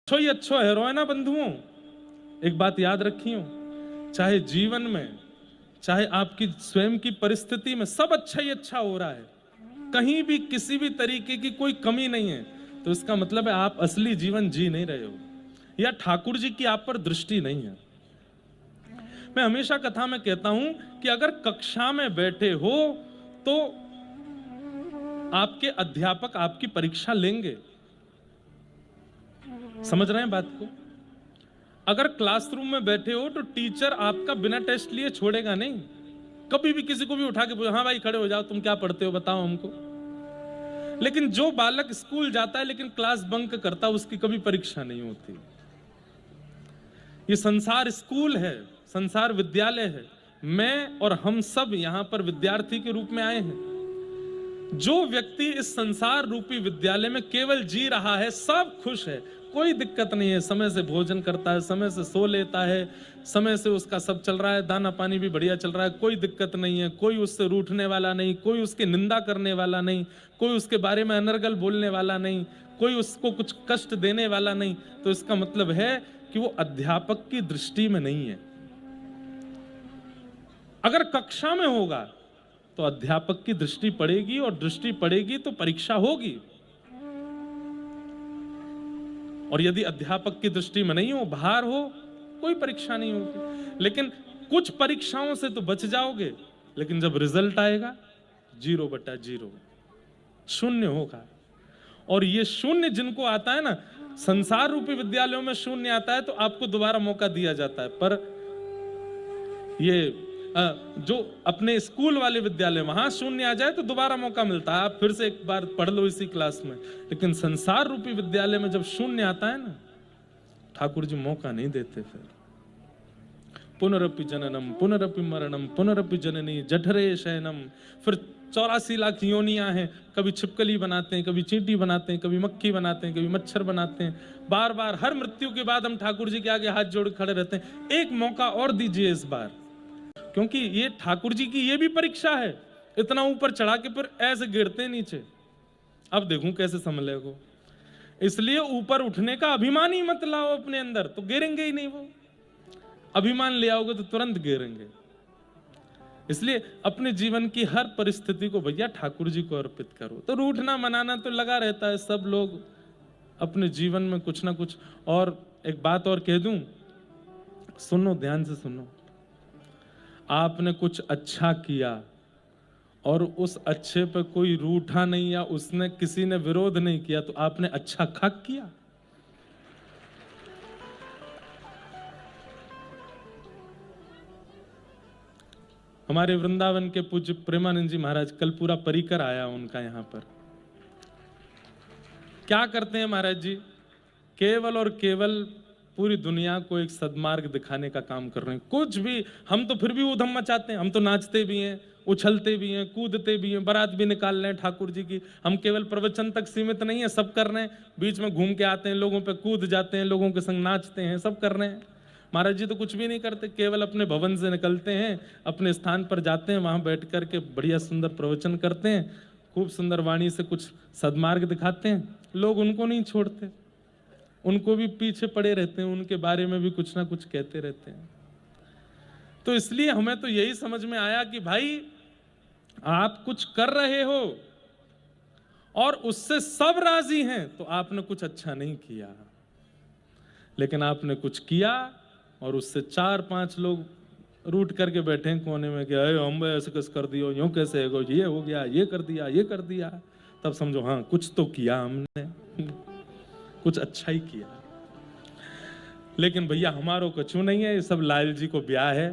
अच्छो ही अच्छो है रोए ना बंधुओं। एक बात याद रखियो, चाहे जीवन में, चाहे आपकी स्वयं की परिस्थिति में, सब अच्छा ही अच्छा हो रहा है, कहीं भी किसी भी तरीके की कोई कमी नहीं है, तो इसका मतलब है आप असली जीवन जी नहीं रहे हो, या ठाकुर जी की आप पर दृष्टि नहीं है। मैं हमेशा कथा में कहता हूं कि अगर कक्षा में बैठे हो तो आपके अध्यापक आपकी परीक्षा लेंगे। समझ रहे हैं बात को? अगर क्लासरूम में बैठे हो तो टीचर आपका बिना टेस्ट लिए छोड़ेगा नहीं। कभी भी किसी को भी उठा के पूछो, हाँ भाई खड़े हो जाओ, तुम क्या पढ़ते हो बताओ हमको। लेकिन जो बालक स्कूल जाता है लेकिन क्लास बंक करता है, उसकी कभी परीक्षा नहीं होती। ये संसार स्कूल है, संसार विद्यालय है। मैं और हम सब यहां पर विद्यार्थी के रूप में आए हैं। जो व्यक्ति इस संसार रूपी विद्यालय में केवल जी रहा है, सब खुश है, कोई दिक्कत नहीं है, समय से भोजन करता है, समय से सो लेता है, समय से उसका सब चल रहा है, दाना पानी भी बढ़िया चल रहा है, कोई दिक्कत नहीं है, कोई उससे रूठने वाला नहीं, कोई उसकी निंदा करने वाला नहीं, कोई उसके बारे में अनर्गल बोलने वाला नहीं, कोई उसको कुछ कष्ट देने वाला नहीं। तो इसका मतलब है कि वो अध्यापक की दृष्टि में नहीं है। अगर कक्षा में होगा तो अध्यापक की दृष्टि पड़ेगी, और दृष्टि पड़ेगी तो परीक्षा होगी। और यदि अध्यापक की दृष्टि में नहीं हो, बाहर हो, कोई परीक्षा नहीं होगी। लेकिन कुछ परीक्षाओं से तो बच जाओगे, लेकिन जब रिजल्ट आएगा 0/0 शून्य होगा। और ये शून्य जिनको आता है ना, संसार रूपी विद्यालयों में शून्य आता है तो आपको दोबारा मौका दिया जाता है। पर ये जो अपने स्कूल वाले विद्यालय, वहां शून्य आ जाए तो दोबारा मौका मिलता है, आप फिर से एक बार पढ़ लो इसी क्लास में। लेकिन संसार रूपी विद्यालय में जब शून्य आता है ना, ठाकुर जी मौका नहीं देते। फिर पुनरपि जननम पुनरपि मरणम पुनरपि जननी जठरे शयनम। फिर 84 लाख योनियां हैं, कभी छिपकली बनाते हैं, कभी चींटी बनाते हैं, कभी मक्खी बनाते हैं, कभी मच्छर बनाते हैं। बार बार हर मृत्यु के बाद हम ठाकुर जी के आगे हाथ जोड़ खड़े रहते हैं, एक मौका और दीजिए इस बार। क्योंकि ये ठाकुर जी की ये भी परीक्षा है। इतना ऊपर चढ़ा के फिर ऐसे गिरते नीचे, अब देखूं कैसे संभलेगो। इसलिए ऊपर उठने का अभिमान ही मत लाओ अपने अंदर, तो गिरेंगे ही नहीं। वो अभिमान ले आओगे तो तुरंत गिरेंगे। इसलिए अपने जीवन की हर परिस्थिति को भैया ठाकुर जी को अर्पित करो। तो रूठना मनाना तो लगा रहता है, सब लोग अपने जीवन में कुछ ना कुछ। और एक बात और कह दूं, सुनो ध्यान से सुनो। आपने कुछ अच्छा किया और उस अच्छे पे कोई रूठा नहीं, या उसने किसी ने विरोध नहीं किया, तो आपने अच्छा खाक किया। हमारे वृंदावन के पूज्य प्रेमानंद जी महाराज, कल पूरा परिकर आया उनका यहां पर। क्या करते हैं महाराज जी? केवल और केवल पूरी दुनिया को एक सद्मार्ग दिखाने का काम कर रहे हैं। कुछ भी, हम तो फिर भी उधम मचाते हैं, हम तो नाचते भी हैं, उछलते भी हैं, कूदते भी हैं, बारात भी निकाल रहे हैं ठाकुर जी की। हम केवल प्रवचन तक सीमित नहीं है, सब कर रहे हैं। बीच में घूम के आते हैं, लोगों पे कूद जाते हैं, लोगों के संग नाचते हैं, सब कर रहे हैं। महाराज जी तो कुछ भी नहीं करते, केवल अपने भवन से निकलते हैं, अपने स्थान पर जाते हैं, वहां बैठ करके बढ़िया सुंदर प्रवचन करते हैं, खूब सुंदर वाणी से कुछ सद्मार्ग दिखाते हैं। लोग उनको नहीं छोड़ते, उनको भी पीछे पड़े रहते हैं, उनके बारे में भी कुछ ना कुछ कहते रहते हैं। तो इसलिए हमें तो यही समझ में आया कि भाई आप कुछ कर रहे हो और उससे सब राजी हैं, तो आपने कुछ अच्छा नहीं किया। लेकिन आपने कुछ किया और उससे 4-5 लोग रूठ करके बैठे हैं कोने में कि हम ऐसे कैसे कर दियो, यूं कैसे है, ये हो गया, ये कर दिया, ये कर दिया। तब समझो हाँ कुछ तो किया हमने, कुछ अच्छा ही किया। लेकिन भैया हमारो कछु नहीं है, ये सब लाल जी को ब्याह है।